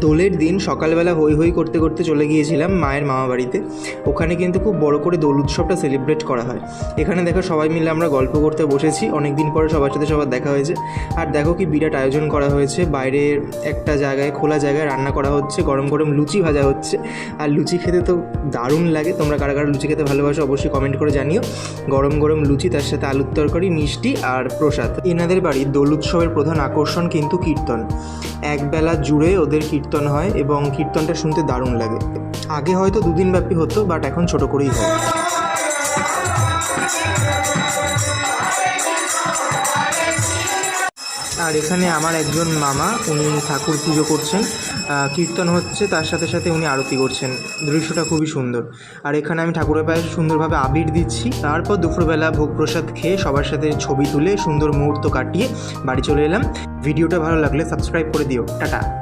দোলের দিন সকালবেলা হই হই করতে করতে চলে গিয়েছিলাম মায়ের মামা বাড়িতে। ওখানে কিন্তু খুব বড় করে দোল উৎসবটা সেলিব্রেট করা হয়। এখানে দেখো সবাই মিলে আমরা গল্প করতে বসেছি, অনেক দিন পরে সবার সাথে সবার দেখা হয়েছে। আর দেখো কি বিরাট আয়োজন করা হয়েছে, বাইরের একটা জায়গায় খোলা জায়গায় রান্না করা হচ্ছে, গরম গরম লুচি ভাজা হচ্ছে। আর লুচি খেতে তো দারুণ লাগে। তোমরা কারা কারা লুচি খেতে ভালোবাসো অবশ্যই কমেন্ট করে জানিও। গরম গরম লুচি, তার সাথে আলুর তরকারি, মিষ্টি আর প্রসাদ। এনাদের বাড়ির দোল উৎসবের প্রধান আকর্ষণ কিন্তু কীর্তন। একবেলা জুড়ে ওদের কীর্তন হয় এবং কীর্তনটা শুনতে দারুণ লাগে। আগে হয়তো দুদিন ব্যাপী হতো, বাট এখন ছোট করেই হয়। আর এখানে আমার একজন মামা, উনি ঠাকুর পুজো করছেন, কীর্তন হচ্ছে, তার সাথে সাথে উনি আরতি করছেন। দৃশ্যটা খুবই সুন্দর। আর এখানে আমি ঠাকুরের পায়ে সুন্দরভাবে আবির দিচ্ছি। তারপর দুপুরবেলা ভোগ প্রসাদ খেয়ে সবার সাথে ছবি তুলে সুন্দর মুহূর্ত কাটিয়ে বাড়ি চলে এলাম। ভিডিওটা ভালো লাগলে সাবস্ক্রাইব করে দিও। টাটা।